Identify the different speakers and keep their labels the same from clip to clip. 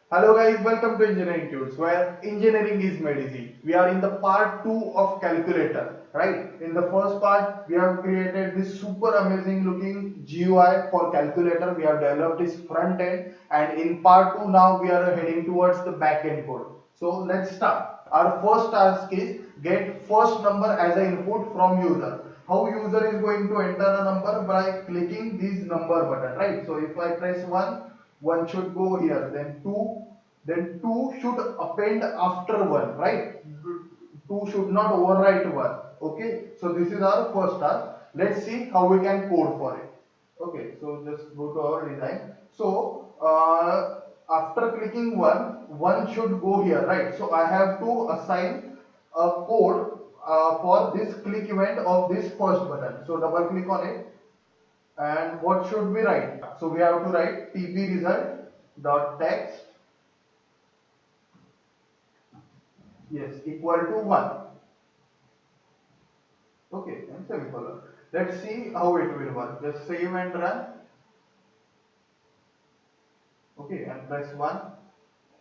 Speaker 1: Hello guys, welcome to Engineering Tunes where engineering is made easy. We are in the part 2 of calculator, right? In the first part, we have created this super amazing looking GUI for calculator. We have developed this front end, and in part 2 now we are heading towards the back end code. So let's start. Our first task is get first number as an input from user. How user is going to enter a number by clicking this number button, right? So if I press 1 should go here, then 2 should append after 1, right? 2 should not overwrite 1. Okay, so this is our first task. Let's see how we can code for it. Okay, so just go to our design. So after clicking 1 should go here, right? So I have to assign a code for this click event of this first button. So double click on it, and what should we write? So we have to write tb result dot text, yes, equal to 1. Okay, and semicolon. Let's see how it will work. Just save and run. Okay, and press 1.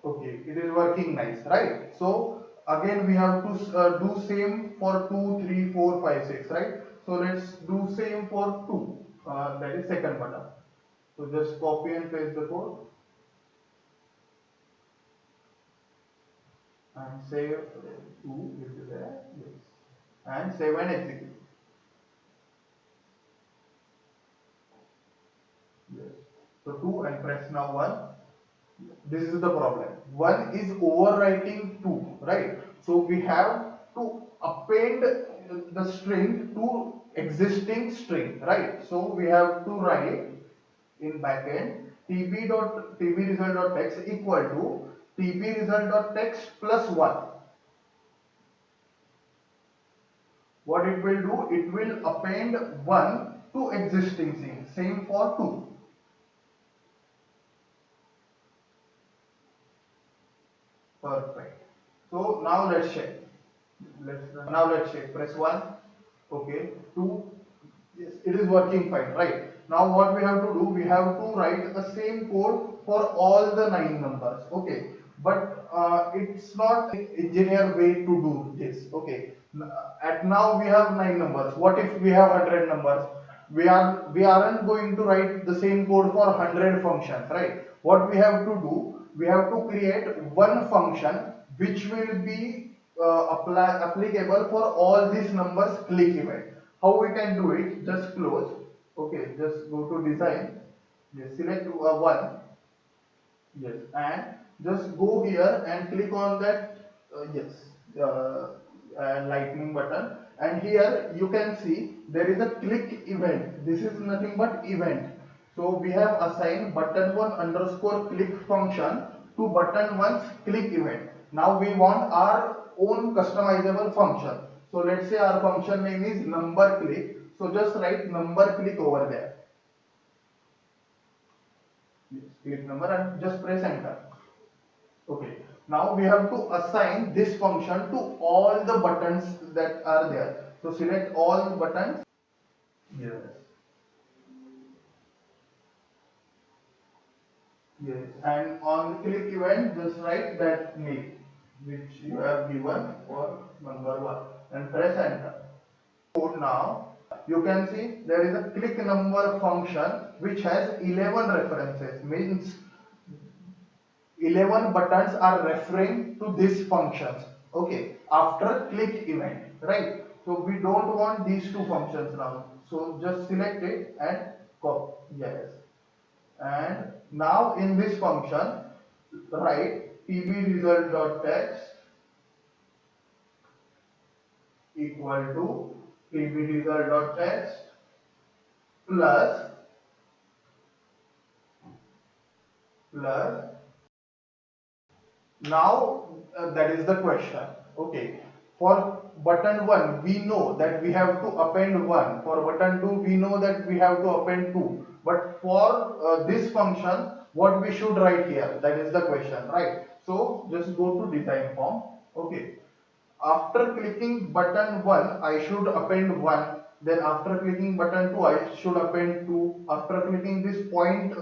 Speaker 1: Okay, it is working nice, right? So again we have to do same for 2, 3, 4, 5, 6, right? So let's do same for 2. That is second button. So just copy and paste the code and save 2 will be there. Yes. And save and execute. Yes. So 2 and press now 1. This is the problem. 1 is overwriting 2, right? So we have to append the string to existing string, right? So we have to write in backend tb result dot text equal to tb result dot text plus 1. What it will do? It will append 1 to existing string. Same for 2. Perfect. So now let's check. Let's check. Press 1. Okay. 2. Yes, it is working fine, right? Now what we have to do? We have to write the same code for all the 9 numbers. Okay. But it's not engineer way to do this. Okay. At now we have 9 numbers. What if we have 100 numbers? We aren't going to write the same code for 100 functions, right? What we have to do? We have to create one function which will be applicable for all these numbers click event. How we can do it? Just close. Okay, just go to design. Yes, select one. Yes, and just go here and click on that. Yes, lightning button. And here you can see there is a click event. This is nothing but event. So we have assigned button one underscore click function to button one's click event. Now we want our own customizable function. So let's say our function name is number click. So just write number click over there. Yes, click number and just press enter. Okay. Now we have to assign this function to all the buttons that are there. So select all the buttons. Yes. Yes. And on click event, just write that name which you have given for number one and press enter. Code now. You can see there is a click number function which has 11 references, means 11 buttons are referring to these functions. Okay, after click event, right? So we don't want these two functions now. So just select it and copy. Yes. And now in this function, write tb result dot text equal to tb result dot text plus plus. Now that is the question. Okay, for button 1 we know that we have to append 1. For button 2 we know that we have to append 2. But for this function, what we should write here? That is the question, right? So just go to design form. Okay, after clicking button 1 I should append 1. Then after clicking button 2 I should append 2. After clicking this point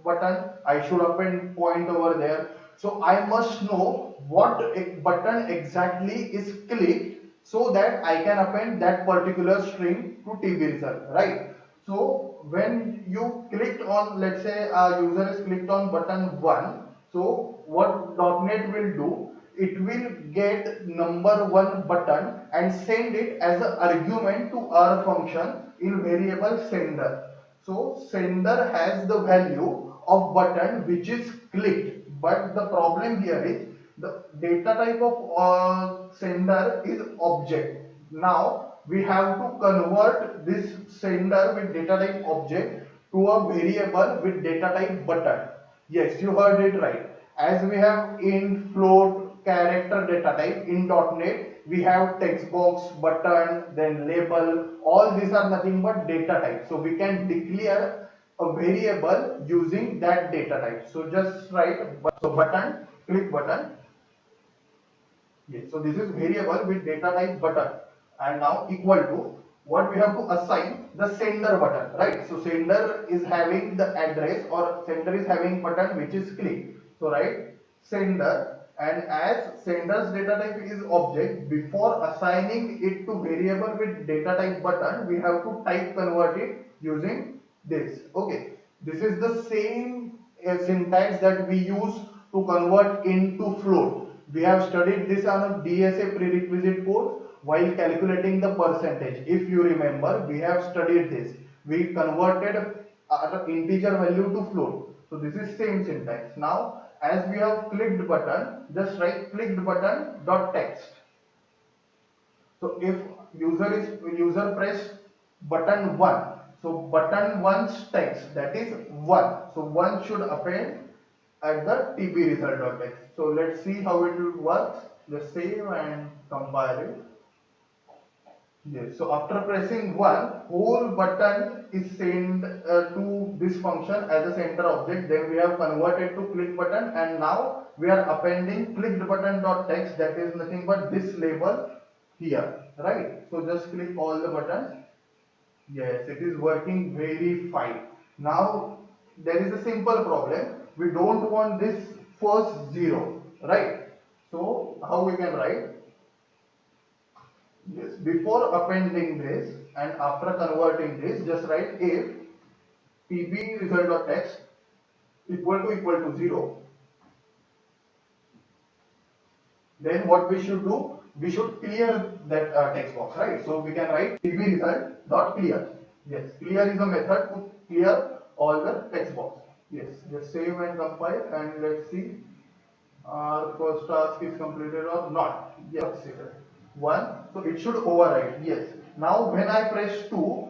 Speaker 1: button I should append point over there. So I must know what button exactly is clicked so that I can append that particular string to TB result, right? So when you clicked on, let's say a user is clicked on button 1, so what .NET will do, it will get number 1 button and send it as an argument to our function in variable sender. So sender has the value of button which is clicked, but the problem here is the data type of sender is object. Now we have to convert this sender with data type object to a variable with data type button. Yes, you heard it right. As we have int, float, character data type in .NET, we have text box, button, then label. All these are nothing but data type. So we can declare a variable using that data type. So just write so button, click button. Yes, so this is variable with data type button, and now equal to what we have to assign the sender button, right? So sender is having the address or sender is having button which is click. So write sender, and as sender's data type is object, before assigning it to variable with data type button, we have to type convert it using this. Okay, this is the same syntax that we use to convert into float. We have studied this on a DSA prerequisite course while calculating the percentage. If you remember, we have studied this. We converted our integer value to float. So this is same syntax. Now, as we have clicked button, just write clicked button dot text. So if user press button 1, so button 1's text, that is 1. So 1 should append at the TB result.text. So let's see how it works. Just save and compile it. Yes. So after pressing 1, whole button is sent to this function as a center object. Then we have converted to click button, and now we are appending clicked button.text, that is nothing but this label here, right? So just click all the buttons. Yes, it is working very fine. Now there is a simple problem. We don't want this first 0, right? So how we can write? Yes, before appending this and after converting this, just write if TB result.text equal to 0, then what we should do? We should clear that text box, right? So we can write TB result.clear. Yes, clear is a method to clear all the text box. Yes, just save and compile, and let's see our first task is completed or not. Yes, 1, so it should overwrite. Yes, now when I press 2,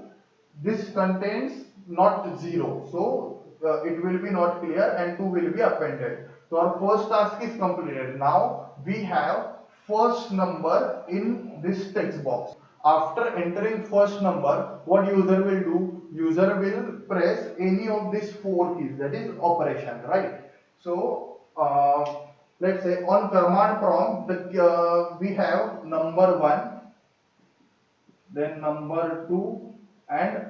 Speaker 1: this contains not 0, so it will be not clear and 2 will be appended. So our first task is completed. Now we have first number in this text box. After entering first number, what user will do? User will press any of these 4 keys, that is operation, right? So let's say on command prompt, we have number 1, then number 2, and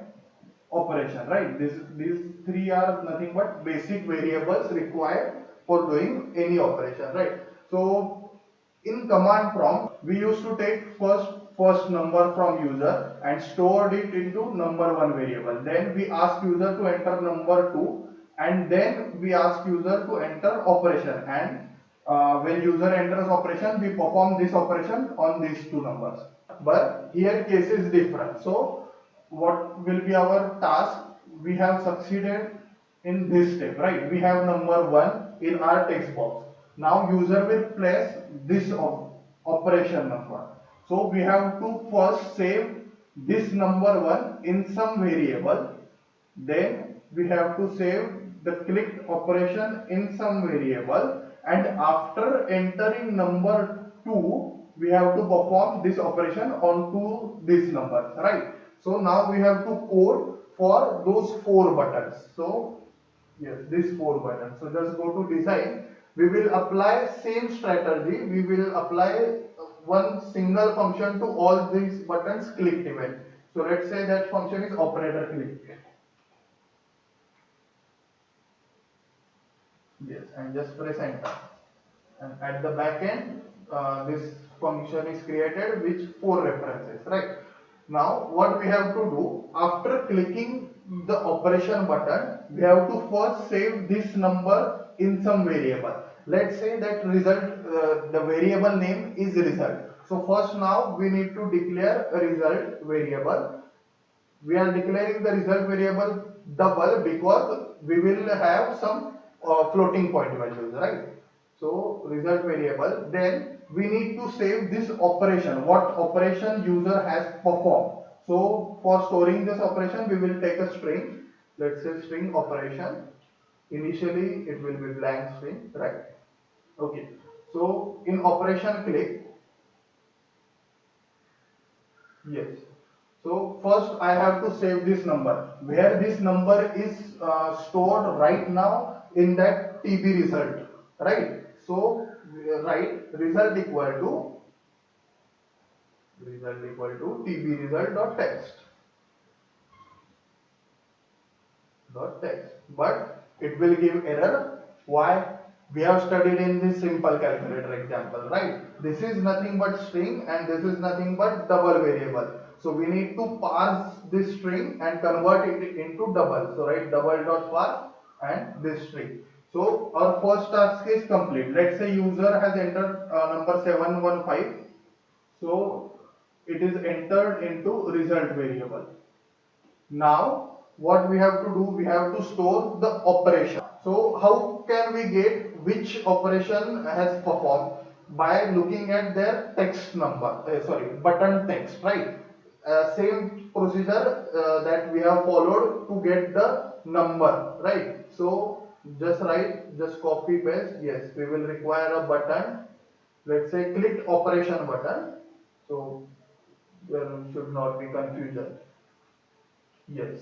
Speaker 1: operation, right? These 3 are nothing but basic variables required for doing any operation, right? So in command prompt, we used to take first number from user and stored it into number 1 variable. Then we ask user to enter number 2, and then we ask user to enter operation, and when user enters operation, we perform this operation on these 2 numbers. But here case is different. So what will be our task? We have succeeded in this step, right? We have number 1 in our text box. Now user will place this operation number. So we have to first save this number 1 in some variable. Then we have to save the clicked operation in some variable, and after entering number 2, we have to perform this operation onto this number, right? So now we have to code for those 4 buttons. So yes, these 4 buttons. So just go to design. We will apply same strategy. We will apply one single function to all these buttons clicked event. So let's say that function is operator click. Yes, and just press enter. at the back end, this function is created with 4 references, right? Now what we have to do, after clicking the operation button, we have to first save this number in some variable. Let's say that result, the variable name is result. So first now we need to declare a result variable. We are declaring the result variable double because we will have some floating point values, right? So result variable, then we need to save this operation, what operation user has performed. So for storing this operation, we will take a string, let's say string operation. Initially it will be blank string, right? Okay, so in operation click, yes. So first I have to save this number, where this number is stored right now in that TB result, right? So write result equal to TB result dot text, but it will give error. Why? We have studied in this simple calculator example, right? This is nothing but string and this is nothing but double variable. So we need to parse this string and convert it into double. So write double dot parse and this string. So our first task is complete. Let's say user has entered number 715. So it is entered into result variable. Now what we have to do, we have to store the operation. So how can we get which operation has performed? By looking at their text number, button text, right? Same procedure that we have followed to get the number, right? So just copy paste. Yes, we will require a button. Let's say click operation button. So there should not be confusion. Yes,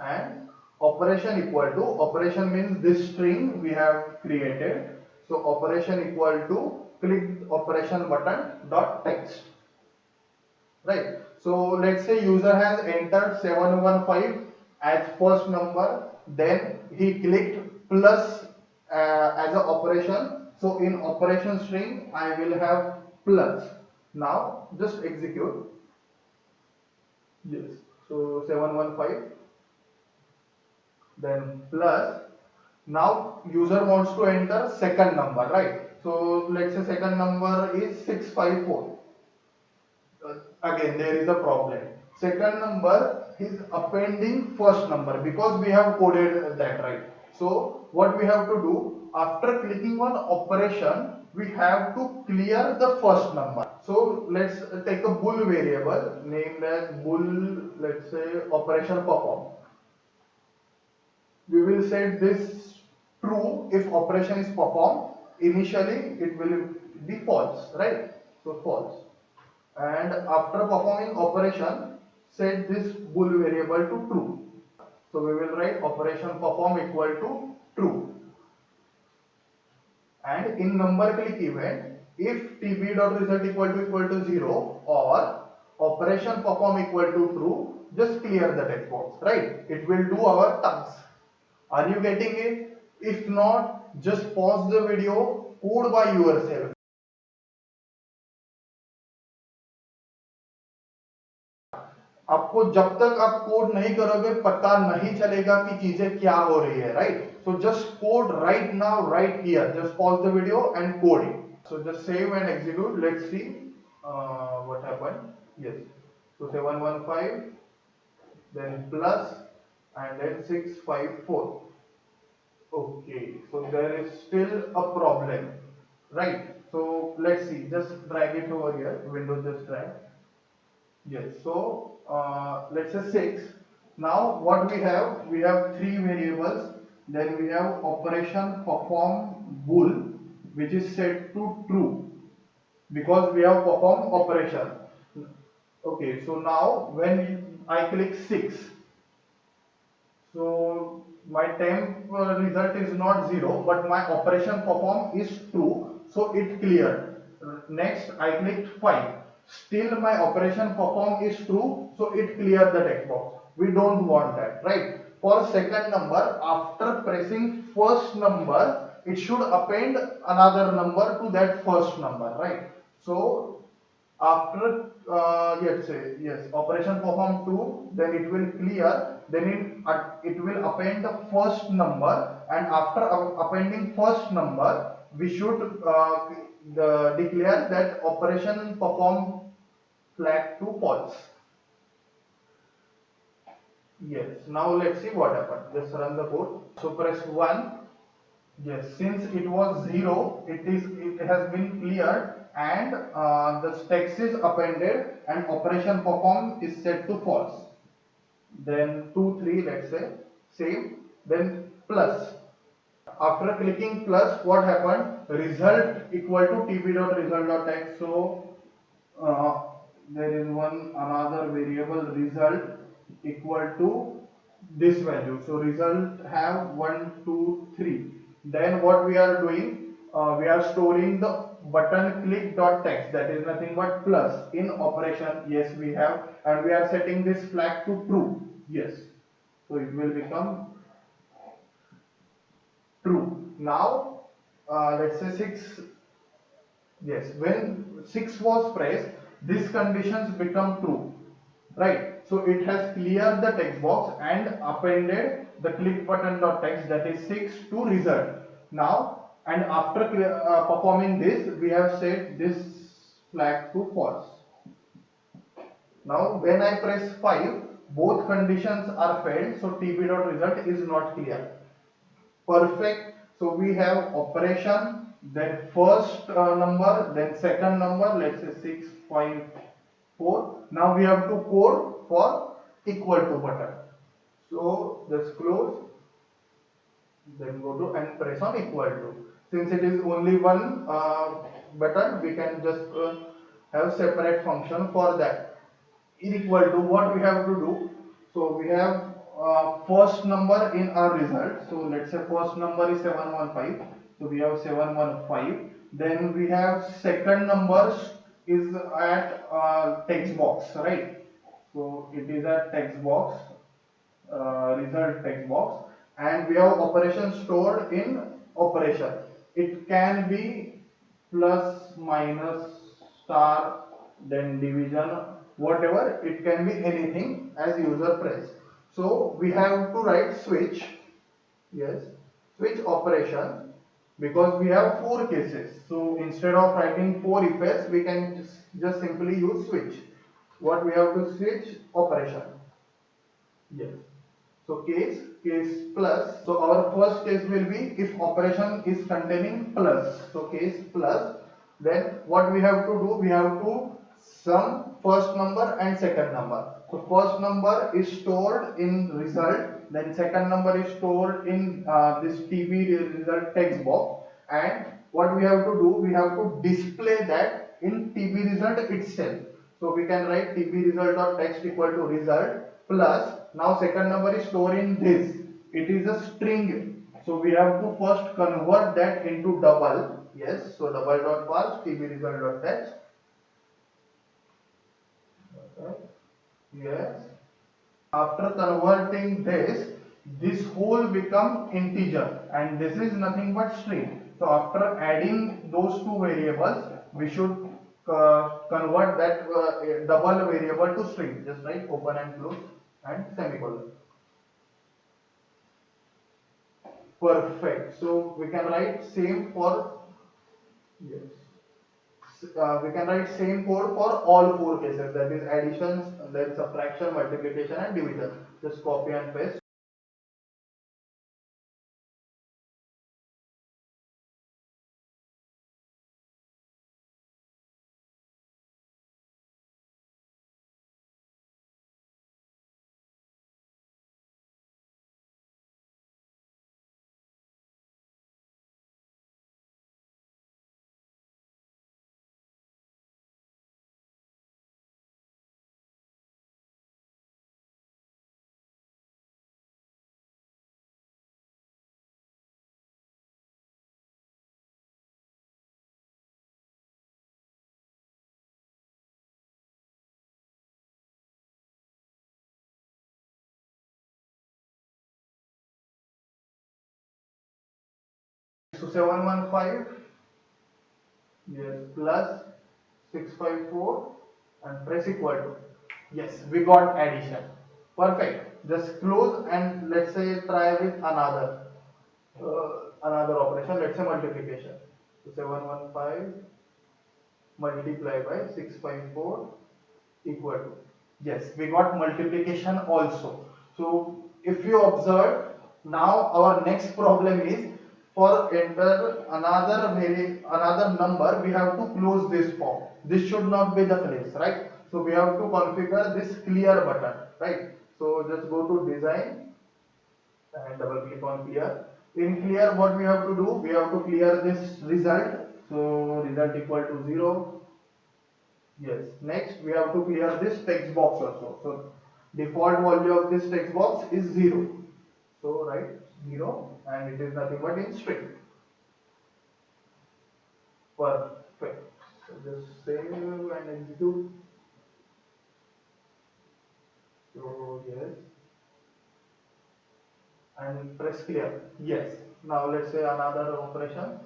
Speaker 1: and operation equal to, operation means this string we have created. So operation equal to click operation button dot text, right? So let's say user has entered 715 as first number, then he clicked plus as an operation. So in operation string I will have plus. Now just execute. Yes, so 715, then plus. Now user wants to enter second number, right? So let's say second number is 654. Again there is a problem. Second number is appending first number because we have coded that, right? So what we have to do, after clicking on operation, we have to clear the first number. So let's take a bool variable named as bool, let's say operation perform. We will set this true if operation is performed. Initially it will be false, right? So false. And after performing operation, set this bool variable to true. So we will write operation perform equal to true. And in number click event, if tb.result equal to 0 or operation perform equal to true, just clear the text box, right? It will do our task. Are you getting it? If not, just pause the video, code by yourself. आपको जब तक आप code नहीं करोगे पता नहीं चलेगा कि चीजें क्या हो रही है, right? So just code right now, right here, just pause the video and code it. So just save and execute. Let's see what happened. Yes, so 715, then plus, and then 654. Okay, so there is still a problem, right? So let's see, just drag it over here, Windows just drag. Yes, so let's say 6. Now what we have 3 variables. Then we have operation perform bool, which is set to true because we have performed operation. Okay, so now when I click 6, so my temp result is not 0, but my operation perform is true, so it cleared. Next I clicked 5, still my operation perform is true, so it cleared the text box. We don't want that, right? For second number, after pressing first number, it should append another number to that first number, right? So after let's say yes, operation perform 2, then it will clear, then it will append the first number, and after appending first number we should declare that operation perform flag to false. Yes, now let's see what happened. Just run the code. So press 1. Yes, since it was 0, it has been cleared, and the text is appended and operation perform is set to false. Then 2, 3, let's say, save, then plus. After clicking plus, what happened? Result equal to tb.result.text. So there is one another variable result equal to this value. So result have 1, 2, 3. Then what we are doing, we are storing the button click dot text, that is nothing but plus in operation. Yes, we have, and we are setting this flag to true. Yes, so it will become true. Now let's say 6. Yes, when 6 was pressed, these conditions become true, right? So it has cleared the text box and appended the click button dot text, that is 6, to result. Now, and after performing this, we have set this flag to false. Now when I press 5, both conditions are failed, so tb.result is not clear. Perfect. So we have operation, then first number, then second number, let's say 6, 5, 4. Now we have to code for equal to button. So just close, then go to and press on equal to. Since it is only one button, we can just have separate function for that. Equal to, what we have to do? So we have first number in our result. So let's say first number is 715. So we have 715. Then we have second number is at text box, right? So it is at text box, result text box, and we have operation stored in operation. It can be plus, minus, star, then division, whatever, it can be anything as user press. So we have to write switch. Yes, switch operation, because we have 4 cases. So instead of writing 4 ifs, we can just simply use switch. What we have to switch operation. Yes. So case plus. So our first case will be if operation is containing plus. So case plus. Then what we have to do? We have to sum first number and second number. So first number is stored in result. Then second number is stored in this TB result text box. And what we have to do? We have to display that in TB result itself. So we can write TB result dot text equal to result plus, now second number is stored in this, it is a string, so we have to first convert that into double. Yes, so double dot parse TB result dot text. Okay. Yes, after converting this whole become integer, and this is nothing but string. So after adding those two variables, we should convert that double variable to string. Just write open and close and semicolon. Perfect. So we can write same for, yes. We can write same code for all 4 cases, that is additions, then subtraction, multiplication and division. Just copy and paste. 715, yes, plus 654 and press equal to. Yes, we got addition. Perfect. Just close and let's say try with another operation. Let's say multiplication. So 715 multiplied by 654 equal to. Yes, we got multiplication also. So if you observe, now our next problem is for enter another number, we have to close this form. This should not be the place, right? So we have to configure this clear button, right? So just go to design and double click on clear. In clear, what we have to do? We have to clear this result. So result equal to 0. Yes. Next, we have to clear this text box also. So default value of this text box is 0. So write 0 and it is nothing but in string. Perfect. So just save and execute. So yes. And press clear. Yes. Now let's say another operation.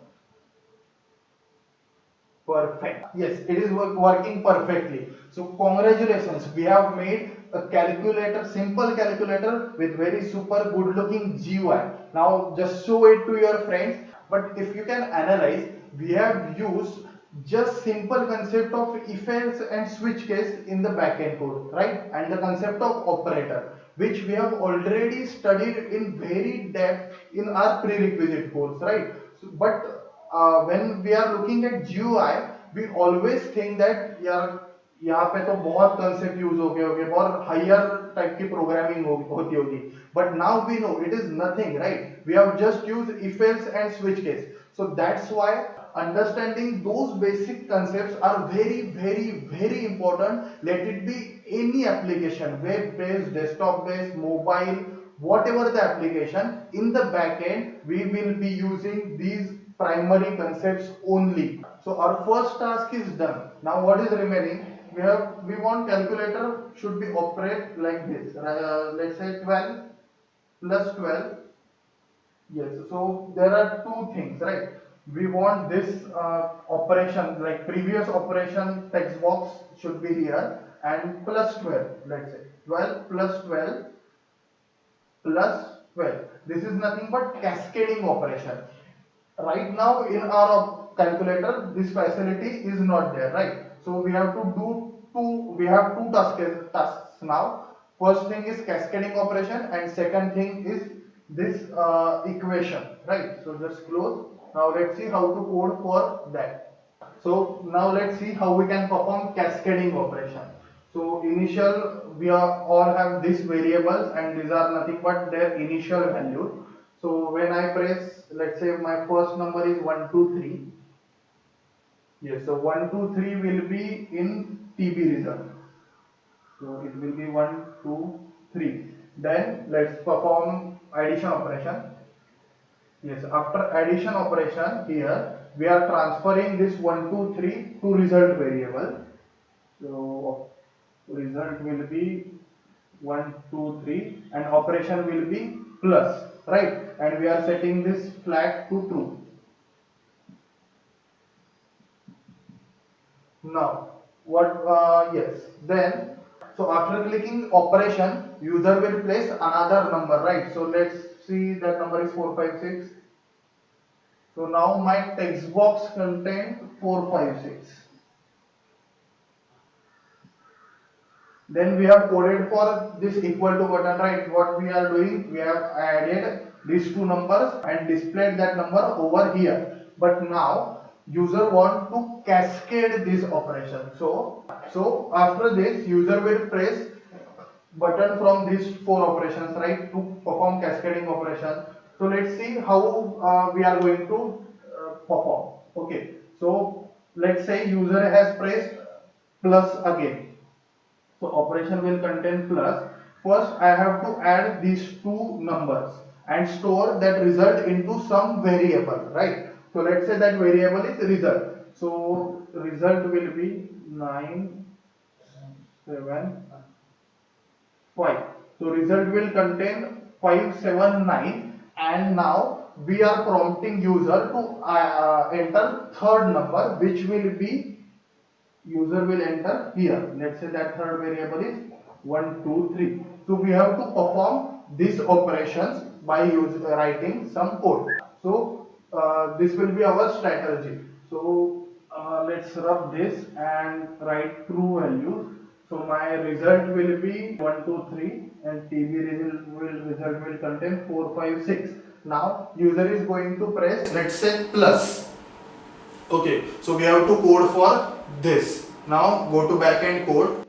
Speaker 1: Perfect. Yes, it is working perfectly. So congratulations, we have made a calculator, simple calculator with very super good looking GUI. Now just show it to your friends. But if you can analyze, we have used just simple concept of if else and switch case in the backend code, right? And the concept of operator, which we have already studied in very depth in our prerequisite course, right? So, but when we are looking at GUI, we always think that यार यहाँ पे तो बहुत concept use हो गए होंगे, बहुत higher type की प्रोग्रामिंग होती होगी, but now we know it is nothing, right? We have just used if else and switch case. So that's why understanding those basic concepts are very very important. Let it be any application, web based, desktop based, mobile, whatever the application, in the backend we will be using these primary concepts only. So our first task is done. Now what is remaining? We want calculator should be operate like this. Let's say 12 plus 12. Yes, so there are two things, right? We want this operation, like previous operation text box should be here, and plus 12, let's say 12 plus 12 plus 12. This is nothing but cascading operation. Right now in our calculator, this facility is not there, right? So we have to do we have two tasks now. First thing is cascading operation, and second thing is this equation, right? So just close. Now let's see how to code for that. So now let's see how we can perform cascading operation. So initial, we are all have these variables and these are nothing but their initial values. So when I press, let's say my first number is 1, 2, 3. Yes, so 1, 2, 3 will be in TB result. So it will be 1, 2, 3. Then let's perform addition operation. Yes, after addition operation here, we are transferring this 1, 2, 3 to result variable. So result will be 1, 2, 3 and operation will be plus, right? And we are setting this flag to true. Now what yes, then so after clicking operation, user will place another number, right? So let's see, that number is 456. So now my text box contains 456. Then we have coded for this equal to button, right? What we are doing, we have added these two numbers and displayed that number over here. But now user want to cascade this operation. So after this, user will press button from these four operations, right, to perform cascading operation. So let's see how we are going to perform. Okay, so let's say user has pressed plus again. So operation will contain plus. First I have to add these two numbers and store that result into some variable, right? So let's say that variable is result. So result will be 9, 7, 5. So result will contain 579, and now we are prompting user to enter third number, which will be user will enter here. Let's say that third variable is 1 2 3. So we have to perform these operations by writing some code. So this will be our strategy. So let's rub this and write true values. So my result will be 1 2 3 and TB result will contain 4 5 6. Now user is going to press, let's say, plus. Okay, so we have to code for this. Now go to backend code.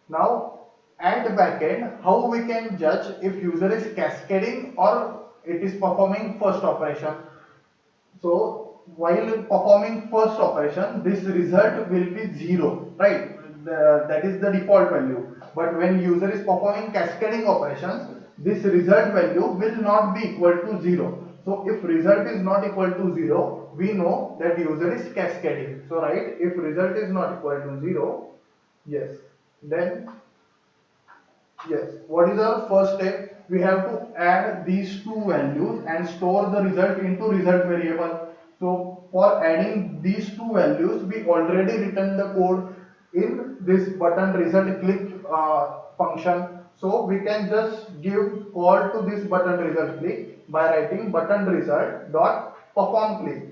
Speaker 1: Now at backend, how we can judge if user is cascading or it is performing first operation. So while performing first operation, this result will be 0, right? That is the default value. But when user is performing cascading operations, this result value will not be equal to 0. So if result is not equal to 0, we know that user is cascading. So right, if result is not equal to 0, yes, then yes, what is our first step? We have to add these two values and store the result into result variable. So for adding these two values, we already written the code in this button result click function. So we can just give call to this button result click by writing button result dot perform click.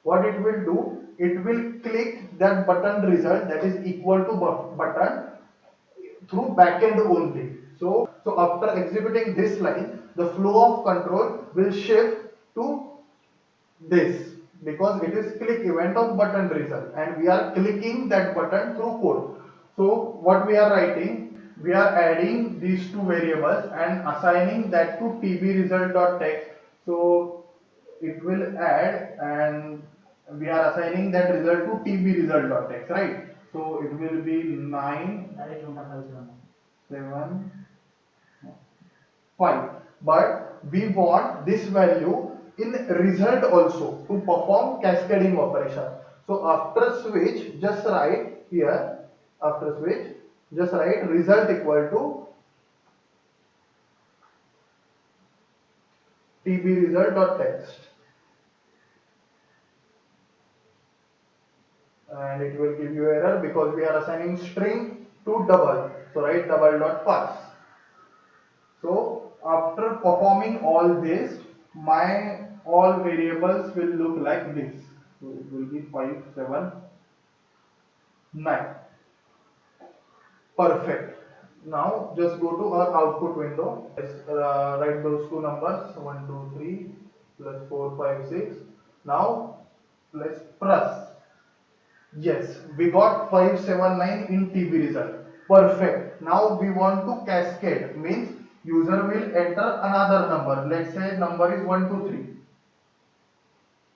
Speaker 1: What it will do, it will click that button result that is equal to button through backend only. So after executing this line, the flow of control will shift to this because it is click event of button result and we are clicking that button through code. So what we are writing, we are adding these two variables and assigning that to tbResult.text. So it will add and we are assigning that result to tbResult.text, right? So it will be 9 7 5, but we want this value in result also to perform cascading operation. So after switch, just write here, after switch, just write result equal to tbResult.text and it will give you error because we are assigning string to double. So write double dot parse. So after performing all this, my all variables will look like this. So it will be 5 7 9. Perfect. Now just go to our output window. Let's write those two numbers 1 2 3 plus 4 5 6. Now let's press. Yes, we got 579 in TB result. Perfect. Now we want to cascade, means user will enter another number. Let's say number is 1 2 3.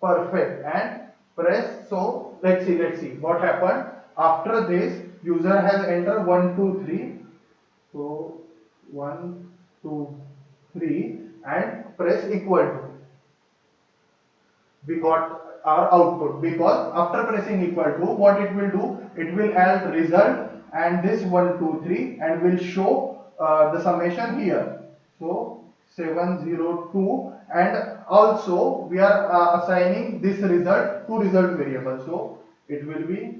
Speaker 1: Perfect. And press. So let's see what happened. After this, user has entered 1 2 3. So 1 2 3 and press equal to. We got our output because after pressing equal to, what it will do, it will add result and this 1 2 3 and will show the summation here. So 702 and also we are assigning this result to result variable. So it will be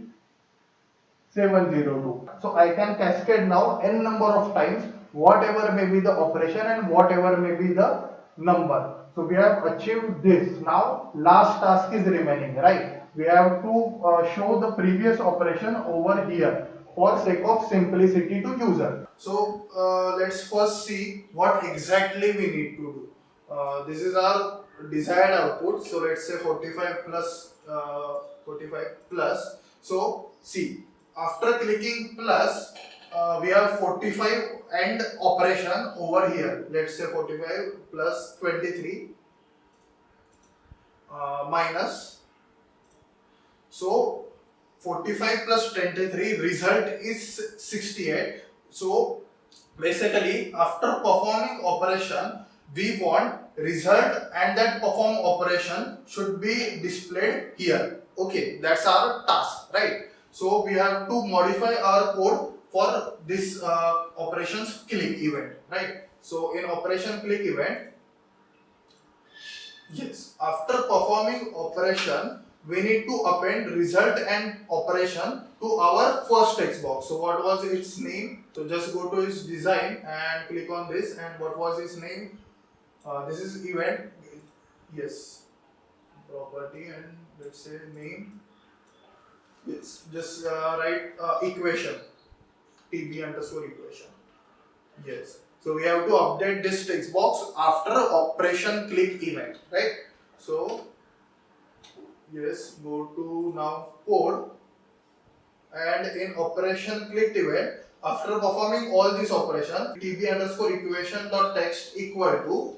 Speaker 1: 702. So I can cascade now n number of times whatever may be the operation and whatever may be the number. So we have achieved this. Now last task is remaining, right? We have to show the previous operation over here for sake of simplicity to user. So let's first see what exactly we need to do. This is our desired output. So let's say 45 plus 45 plus. So see, after clicking plus, we have 45 and operation over here. Let's say 45 plus 23 minus. So 45 plus 23 result is 68. So basically after performing operation, we want result and that perform operation should be displayed here. Okay, that's our task, right? So we have to modify our code for this operations click event, right? So in operation click event, Yes, after performing operation, we need to append result and operation to our first text box. So what was its name? So just go to its design and click on this, and what was its name? This is event. Yes, property, and let's say name. Yes, just write equation, TB underscore equation. Yes. So we have to update this text box after operation click event, right? So yes, go to now code, and in operation click event, after performing all this operation, TB underscore equation dot text equal to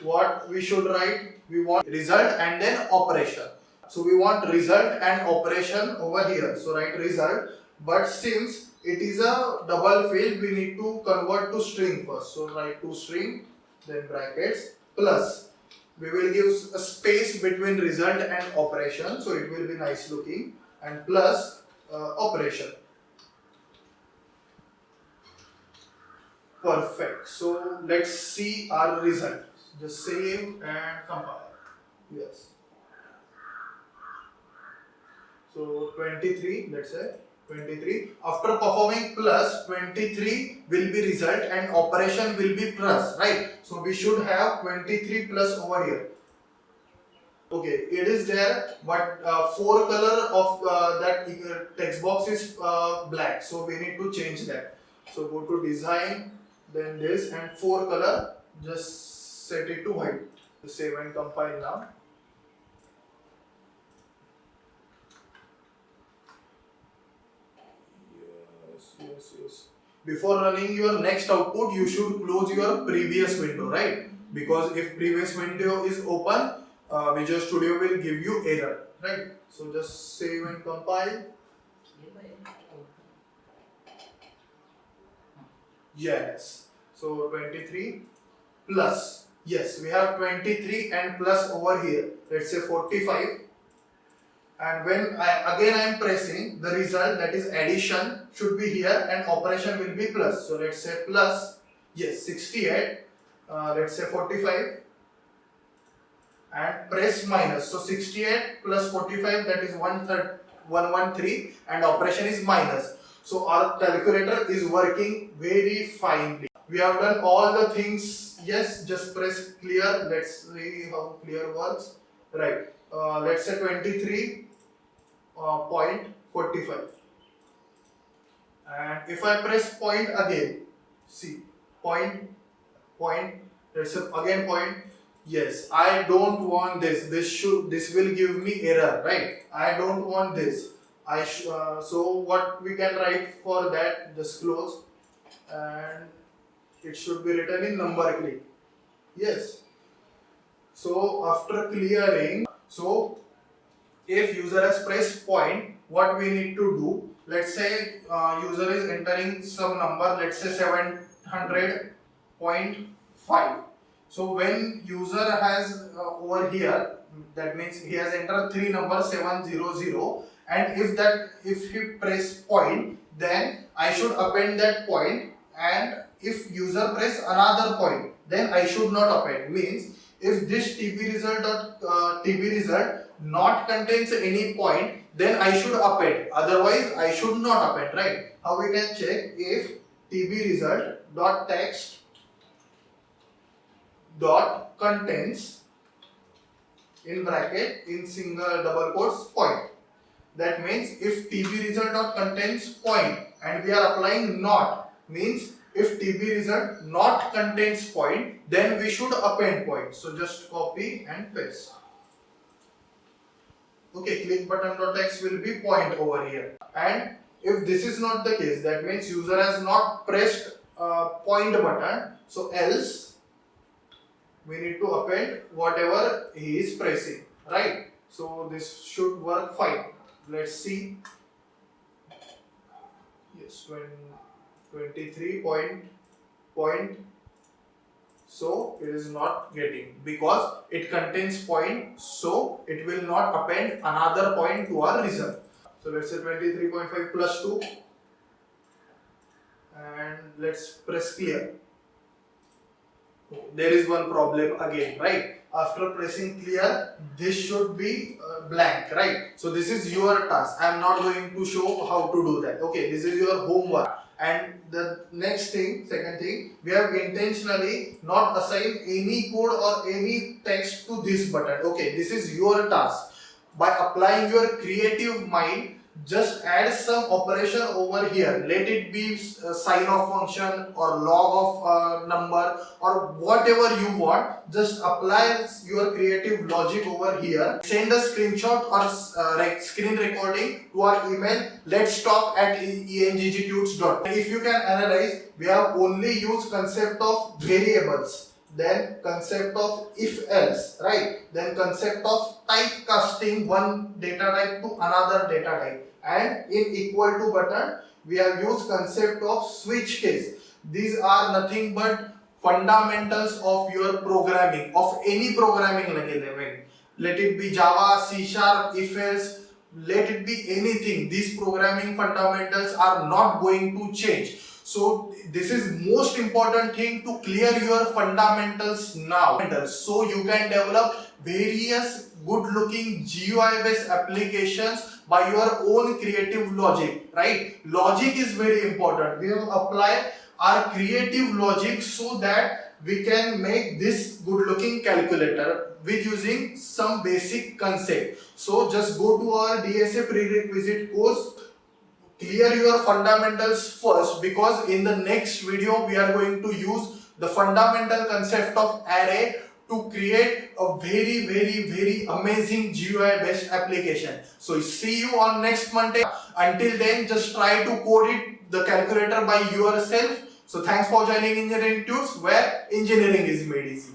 Speaker 1: what we should write. We want result and then operation. So we want result and operation over here. So write result, but since it is a double field, we need to convert to string first. So write to string, then brackets, plus. We will give a space between result and operation, so it will be nice looking, and plus operation. Perfect. So let's see our result. Just save and compile. Yes. So 23, let's say 23. After performing plus, 23 will be result and operation will be plus, right? So we should have 23 plus over here. Okay, it is there, but fore color of that text box is black, so we need to change that. So go to design, then this, and fore color, just set it to white. Save and compile now. Yes. Before running your next output, you should close your previous window, right? Because if previous window is open, Visual Studio will give you error, right? So just save and compile. Yes. So 23 plus. Yes, we have 23 and plus over here. Let's say 45. And when I am pressing, the result, that is addition, should be here and operation will be plus. So let's say plus, yes, 68, let's say 45, and press minus. So 68 plus 45, that is 113, and operation is minus. So our calculator is working very finely. We have done all the things. Yes, just press clear. Let's see how clear works. Right. Let's say 23.45, and if I press point again, see, point, let's say again point. Yes, I don't want this. This will give me error, right? I don't want this. So what we can write for that? Just close, and it should be written in number click. Yes. So after clearing, so if user has pressed point, what we need to do? Let's say user is entering some number. Let's say 700.5. So when user has over here, that means he has entered three numbers 700, and if he press point, then I should append that point, and if user press another point, then I should not append. Means if this TB result not contains any point, then I should append. Otherwise, I should not append. Right? How we can check? If TB result dot text dot contains, in bracket, in single double quotes, point. That means if TB result dot contains point and we are applying not, means if TB result not contains point, then we should append point. So just copy and paste. Okay, click button dot text will be point over here. And if this is not the case, that means user has not pressed point button. So else we need to append whatever he is pressing, right? So this should work fine. Let's see. Yes, 23 point. So it is not getting, because it contains point, so it will not append another point to our result. So let's say 23.5 plus 2, and let's press clear. there is one problem again, right? After pressing clear, this should be blank, right? So this is your task. I am not going to show how to do that. Okay, this is your homework. And the next thing, second thing, we have intentionally not assigned any code or any text to this button. Okay, this is your task. By applying your creative mind, just add some operation over here. Let it be sign of function or log of number or whatever you want. Just apply your creative logic over here. Send a screenshot or screen recording to our email, let's talk at enggtudes.com. If you can analyze, we have only used concept of variables, then concept of if else, right? Then concept of typecasting one data type to another data type, and in equal to button we have used concept of switch case. These are nothing but fundamentals of your programming, of any programming language. Let it be Java, C Sharp, if else, let it be anything. These programming fundamentals are not going to change. So this is most important thing, to clear your fundamentals now, so you can develop various good looking GUI based applications by your own creative logic, right? Logic is very important. We have applied our creative logic so that we can make this good looking calculator with using some basic concept. So just go to our DSA prerequisite course, clear your fundamentals first, because in the next video we are going to use the fundamental concept of array to create a very amazing GUI based application. So see you on next Monday. Until then, just try to code it, the calculator, by yourself. So thanks for joining Engineering Tunes, where engineering is made easy.